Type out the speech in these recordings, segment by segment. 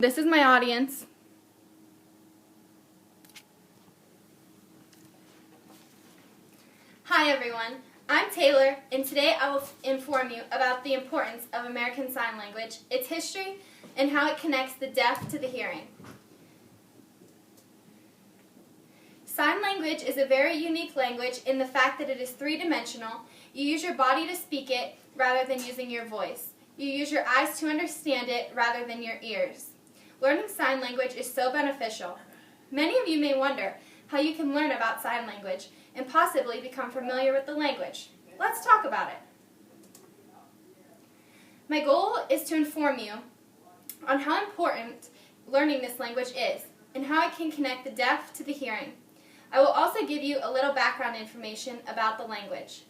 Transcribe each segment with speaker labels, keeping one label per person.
Speaker 1: This is my audience.
Speaker 2: Hi everyone, I'm Taylor, and today I will inform you about the importance of American Sign Language, its history, and how it connects the deaf to the hearing. Sign language is a very unique language in the fact that it is three-dimensional. You use your body to speak it rather than using your voice. You use your eyes to understand it rather than your ears. Learning sign language is so beneficial. Many of you may wonder how you can learn about sign language and possibly become familiar with the language. Let's talk about it. My goal is to inform you on how important learning this language is and how it can connect the deaf to the hearing. I will also give you a little background information about the language.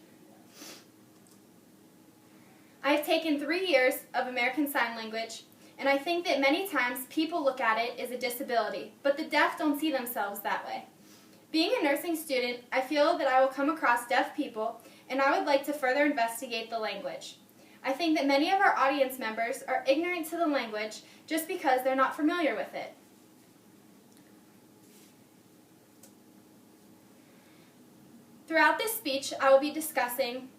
Speaker 2: I have taken 3 years of American Sign Language, and I think that many times people look at it as a disability, but the deaf don't see themselves that way. Being a nursing student, I feel that I will come across deaf people, and I would like to further investigate the language. I think that many of our audience members are ignorant to the language just because they're not familiar with it. Throughout this speech, I will be discussing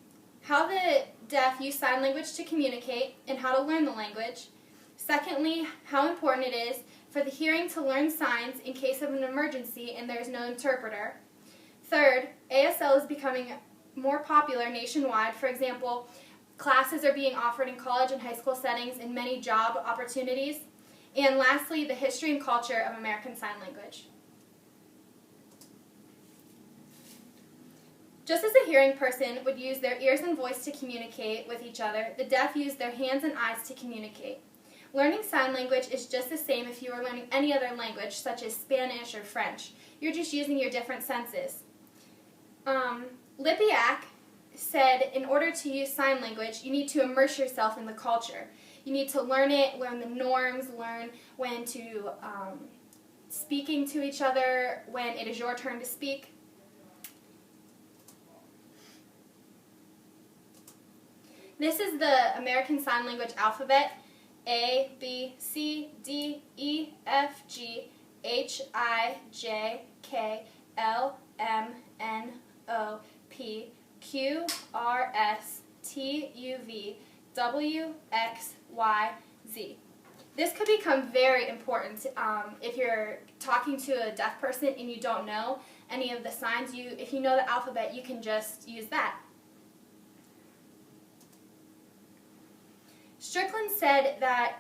Speaker 2: how the deaf use sign language to communicate and how to learn the language. Secondly, how important it is for the hearing to learn signs in case of an emergency and there is no interpreter. Third, ASL is becoming more popular nationwide. For example, classes are being offered in college and high school settings and many job opportunities. And lastly, the history and culture of American Sign Language. Just as a hearing person would use their ears and voice to communicate with each other, the deaf use their hands and eyes to communicate. Learning sign language is just the same if you were learning any other language, such as Spanish or French. You're just using your different senses. Lippiack said in order to use sign language, you need to immerse yourself in the culture. You need to learn it, learn the norms, learn when to speaking to each other, when it is your turn to speak. This is the American Sign Language alphabet. A, B, C, D, E, F, G, H, I, J, K, L, M, N, O, P, Q, R, S, T, U, V, W, X, Y, Z. This could become very important if you're talking to a deaf person and you don't know any of the signs. If you know the alphabet, you can just use that. Strickland said that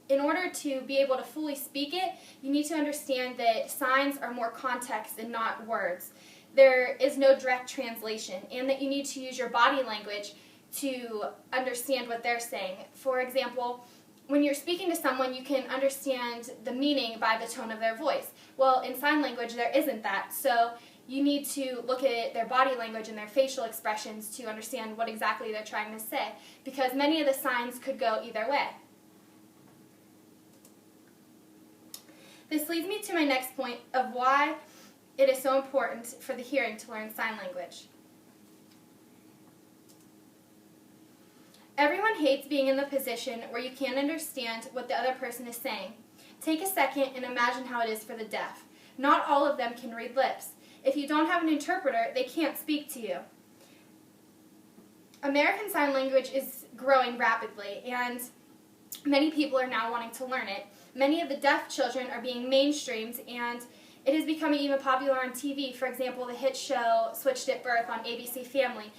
Speaker 2: in order to be able to fully speak it, you need to understand that signs are more context and not words. There is no direct translation, and that you need to use your body language to understand what they're saying. For example, when you're speaking to someone, you can understand the meaning by the tone of their voice. Well, in sign language, there isn't that, so you need to look at their body language and their facial expressions to understand what exactly they're trying to say, because many of the signs could go either way. This leads me to my next point of why it is so important for the hearing to learn sign language. Everyone hates being in the position where you can't understand what the other person is saying. Take a second and imagine how it is for the deaf. Not all of them can read lips. If you don't have an interpreter, they can't speak to you. American Sign Language is growing rapidly, and many people are now wanting to learn it. Many of the deaf children are being mainstreamed, and it is becoming even popular on TV. For example, the hit show Switched at Birth on ABC Family.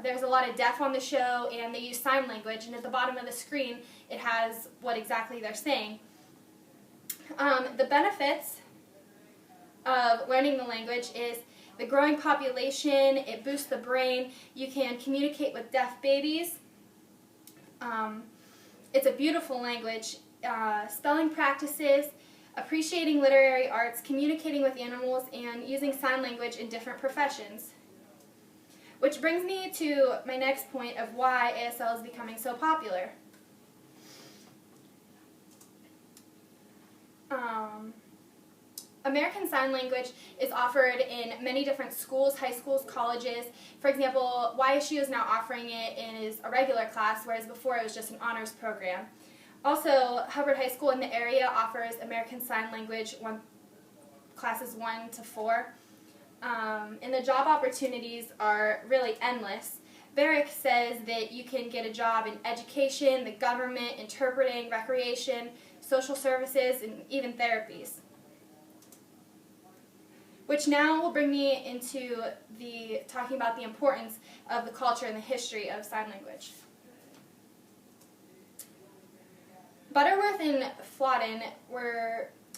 Speaker 2: There's a lot of deaf on the show, and they use sign language, and at the bottom of the screen, it has what exactly they're saying. The benefits of learning the language is the growing population, it boosts the brain, you can communicate with deaf babies. It's a beautiful language. Spelling practices, appreciating literary arts, communicating with animals, and using sign language in different professions. Which brings me to my next point of why ASL is becoming so popular. American Sign Language is offered in many different schools, high schools, colleges. For example, YSU is now offering it as a regular class, whereas before it was just an honors program. Also, Hubbard High School in the area offers American Sign Language classes 1 to 4. And the job opportunities are really endless. Barrick says that you can get a job in education, the government, interpreting, recreation, social services, and even therapies. Which now will bring me into talking about the importance of the culture and the history of sign language. Butterworth and Flodden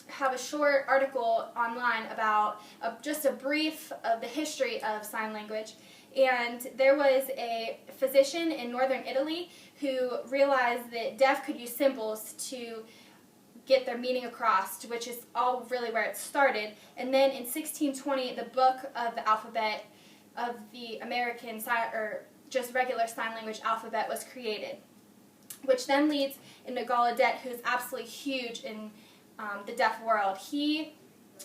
Speaker 2: have a short article online about just a brief of the history of sign language. And there was a physician in northern Italy who realized that deaf could use symbols to get their meaning across, which is all really where it started. And then in 1620, the book of the alphabet of the American or just regular sign language alphabet was created, which then leads into Gallaudet, who's absolutely huge in the deaf world.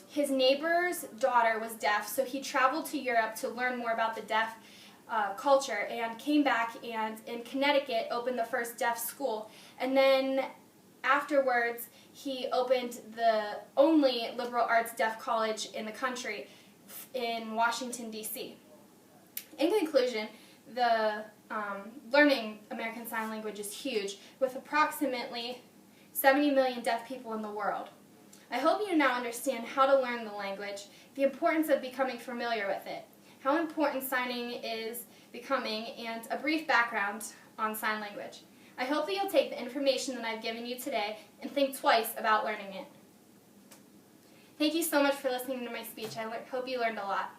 Speaker 2: His neighbor's daughter was deaf, so he traveled to Europe to learn more about the deaf culture and came back and in Connecticut opened the first deaf school. And then afterwards, he opened the only liberal arts deaf college in the country in Washington, D.C. In conclusion, the learning American Sign Language is huge, with approximately 70 million deaf people in the world. I hope you now understand how to learn the language, the importance of becoming familiar with it, how important signing is becoming, and a brief background on sign language. I hope that you'll take the information that I've given you today and think twice about learning it. Thank you so much for listening to my speech. I hope you learned a lot.